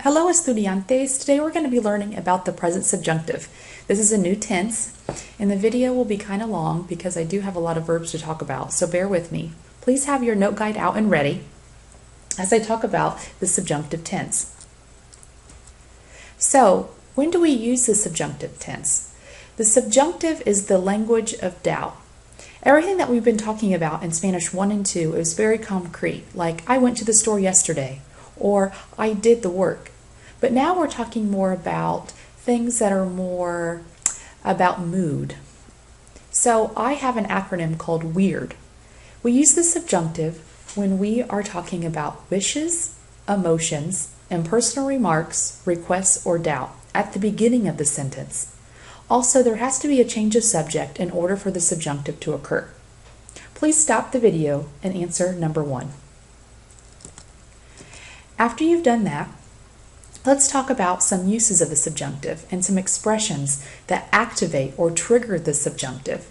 Hello, estudiantes. Today we're going to be learning about the present subjunctive. This is a new tense, and the video will be kind of long because I do have a lot of verbs to talk about, so bear with me. Please have your note guide out and ready as I talk about the subjunctive tense. So, when do we use the subjunctive tense? The subjunctive is the language of doubt. Everything that we've been talking about in Spanish 1 and 2 is very concrete, like I went to the store yesterday, or I did the work. But now we're talking more about things that are more about mood. So I have an acronym called WEIRD. We use the subjunctive when we are talking about wishes, emotions, and personal remarks, requests, or doubt at the beginning of the sentence. Also, there has to be a change of subject in order for the subjunctive to occur. Please stop the video and answer number 1. After you've done that, let's talk about some uses of the subjunctive and some expressions that activate or trigger the subjunctive.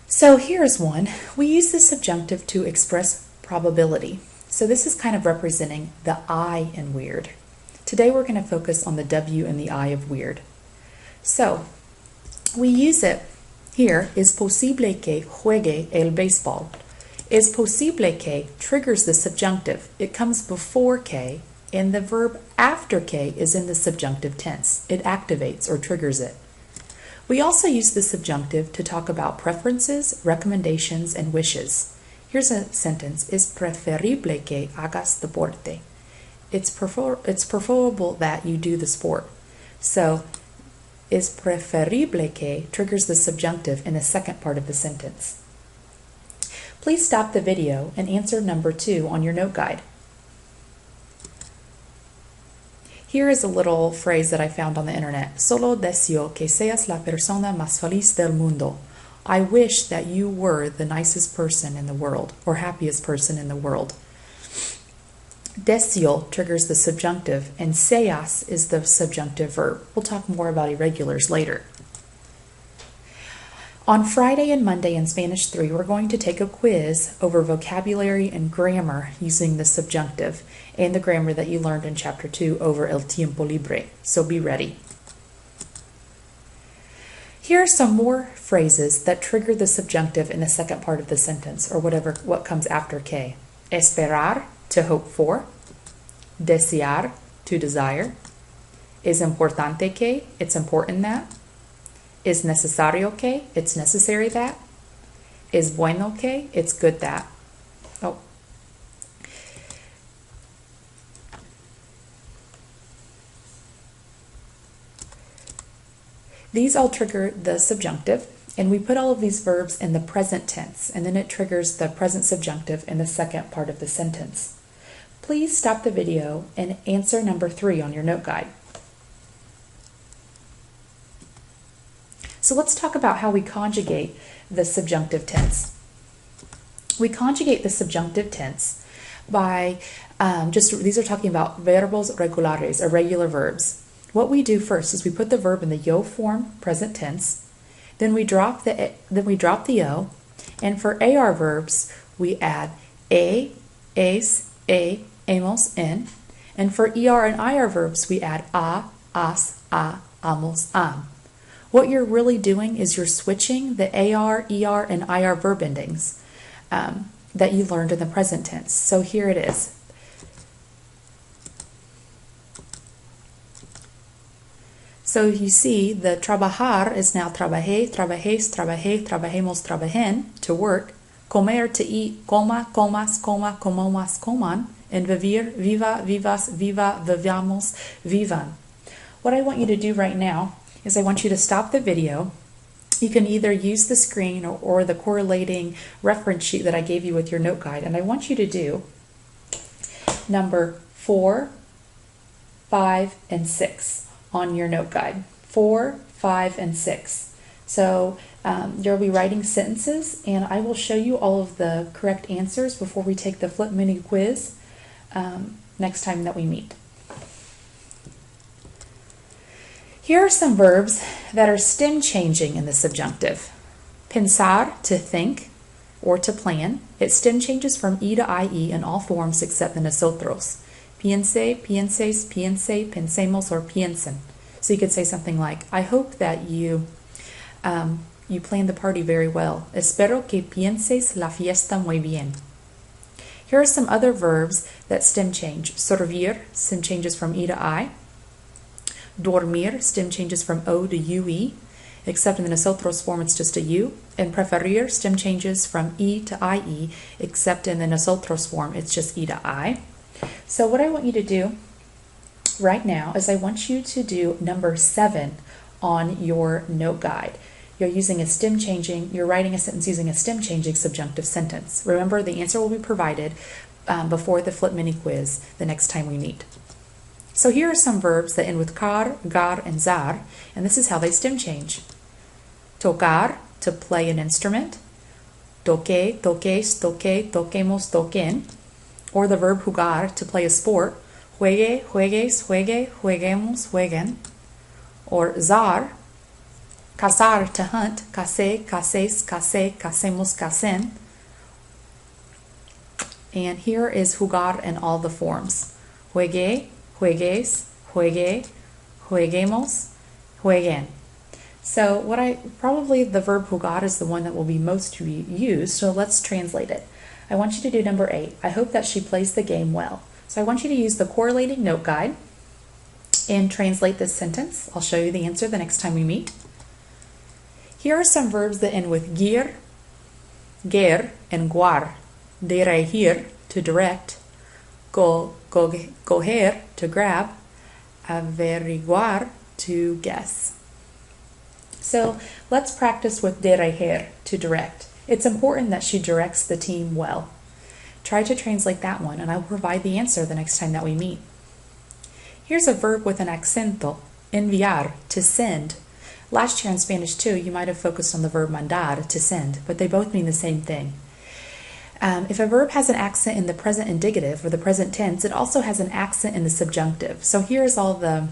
So here's one. We use the subjunctive to express probability. So this is kind of representing the I in WEIRD. Today we're going to focus on the W and the I of WEIRD. So we use it here. Es posible que juegue el béisbol. Es posible que triggers the subjunctive. It comes before que, and the verb after que is in the subjunctive tense. It activates or triggers it. We also use the subjunctive to talk about preferences, recommendations, and wishes. Here's a sentence. Es preferible que hagas deporte. It's preferable that you do the sport. So, es preferible que triggers the subjunctive in the second part of the sentence. Please stop the video and answer number 2 on your note guide. Here is a little phrase that I found on the internet. Solo deseo que seas la persona más feliz del mundo. I wish that you were the nicest person in the world, or happiest person in the world. Deseo triggers the subjunctive, and seas is the subjunctive verb. We'll talk more about irregulars later. On Friday and Monday in Spanish 3, we're going to take a quiz over vocabulary and grammar using the subjunctive and the grammar that you learned in Chapter 2 over el tiempo libre, so be ready. Here are some more phrases that trigger the subjunctive in the second part of the sentence, or what comes after que. Esperar, to hope for. Desear, to desire. Es importante que, it's important that. Es necesario que, it's necessary that. Es bueno que, it's good that. Oh. These all trigger the subjunctive, and we put all of these verbs in the present tense, and then it triggers the present subjunctive in the second part of the sentence. Please stop the video and answer number 3 on your note guide. So let's talk about how we conjugate the subjunctive tense. We conjugate the subjunctive tense by these are talking about verbos regulares, irregular verbs. What we do first is we put the verb in the yo form, present tense, then we drop the o, and for AR verbs we add es, amos, en, and for ER and IR verbs we add a, as, amos, am. What you're really doing is you're switching the AR, ER, and IR verb endings that you learned in the present tense. So here it is. So you see the trabajar is now trabajé, trabajes, trabajé, trabajemos, trabajen, to work. Comer, to eat, coma, comas, coma, comomas, coman. And vivir, viva, vivas, viva, vivamos, vivan. What I want you to do right now is I want you to stop the video. You can either use the screen or the correlating reference sheet that I gave you with your note guide, and I want you to do number 4, 5, and 6 on your note guide. 4, 5, and 6. So you'll be writing sentences, and I will show you all of the correct answers before we take the Flip Mini quiz next time that we meet. Here are some verbs that are stem changing in the subjunctive. Pensar, to think or to plan. It stem changes from E to IE in all forms except the nosotros. Piense, pienses, piense, pensemos, or piensen. So you could say something like, I hope that you planned the party very well. Espero que pienses la fiesta muy bien. Here are some other verbs that stem change. Servir, stem changes from E to I. Dormir, stem changes from O to UE, except in the nosotros form it's just a U. And preferir, stem changes from E to IE, except in the nosotros form it's just E to I. So what I want you to do right now is I want you to do number 7 on your note guide. You're using a stem changing, you're writing a sentence using a stem changing subjunctive sentence. Remember, the answer will be provided before the flip mini quiz the next time we meet. So here are some verbs that end with car, gar, and zar, and this is how they stem change. Tocar, to play an instrument. Toque, toques, toque, toquemos, toquen. Or the verb jugar, to play a sport. Juegue, juegues, juegue, jueguemos, jueguen. Or zar, cazar, to hunt. Case, cases, case, casemos, casen. And here is jugar in all the forms. Juegue, juegues, juegue, jueguemos, jueguen. So probably the verb jugar is the one that will be most used, so let's translate it. I want you to do number 8. I hope that she plays the game well. So I want you to use the correlating note guide and translate this sentence. I'll show you the answer the next time we meet. Here are some verbs that end with gir, ger, and guar. Dirigir, to direct. Coger, to grab. Averiguar, to guess. So let's practice with dirigir, to direct. It's important that she directs the team well. Try to translate that one, and I will provide the answer the next time that we meet. Here's a verb with an acento, enviar, to send. Last year in Spanish 2, you might have focused on the verb mandar, to send, but they both mean the same thing. If a verb has an accent in the present indicative or the present tense, it also has an accent in the subjunctive. So here's all the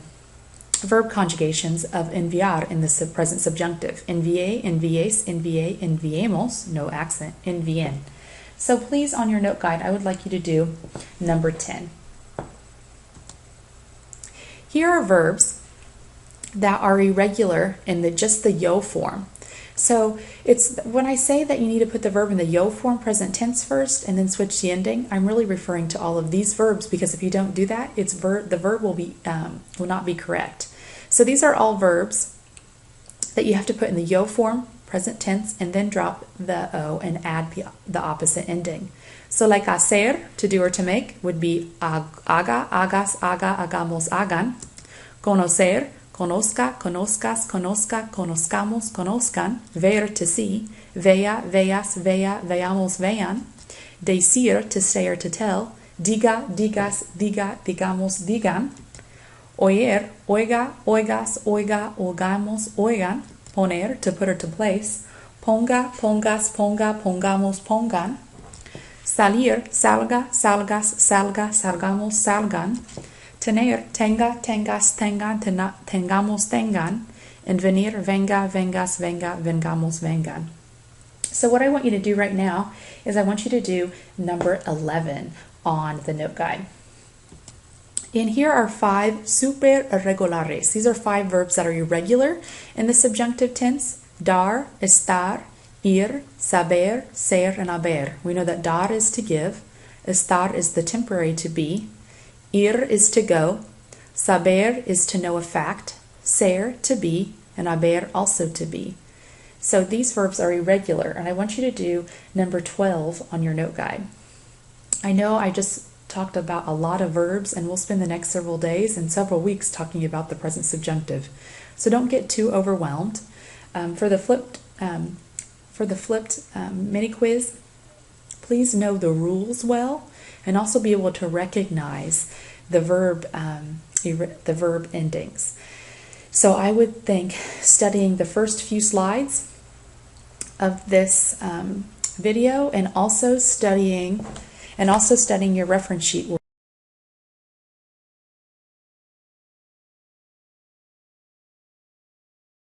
verb conjugations of enviar in the present subjunctive. Envié, enviés, envié, enviemos, no accent, envien. So please, on your note guide, I would like you to do number 10. Here are verbs that are irregular in just the yo form. So it's when I say that you need to put the verb in the yo form present tense first and then switch the ending, I'm really referring to all of these verbs, because if you don't do that, the verb will not be correct. So these are all verbs that you have to put in the yo form present tense and then drop the o and add the opposite ending. So like hacer, to do or to make, would be haga, hagas, haga, hagamos, hagan. Conocer, conozca, conozcas, conozca, conozcamos, conozcan. Ver, to see. Vea, veas, vea, veamos, vean. Decir, to say or to tell. Diga, digas, diga, digamos, digan. Oír, oiga, oigas, oiga, oigamos, oigan. Poner, to put or to place. Ponga, pongas, ponga, pongamos, pongan. Salir, salga, salgas, salga, salgamos, salgan. Tener, tenga, tengas, tengan, tengamos, tengan. And venir, venga, vengas, venga, vengamos, vengan. So what I want you to do right now is I want you to do number 11 on the note guide. And here are 5 super irregulares. These are 5 verbs that are irregular in the subjunctive tense. Dar, estar, ir, saber, ser, and haber. We know that dar is to give, estar is the temporary to be, ir is to go, saber is to know a fact, ser to be, and haber also to be. So these verbs are irregular, and I want you to do number 12 on your note guide. I know I just talked about a lot of verbs, and we'll spend the next several days and several weeks talking about the present subjunctive. So don't get too overwhelmed. For the flipped mini quiz, please know the rules well, and also be able to recognize the verb endings. So I would think studying the first few slides of this video and also studying your reference sheet will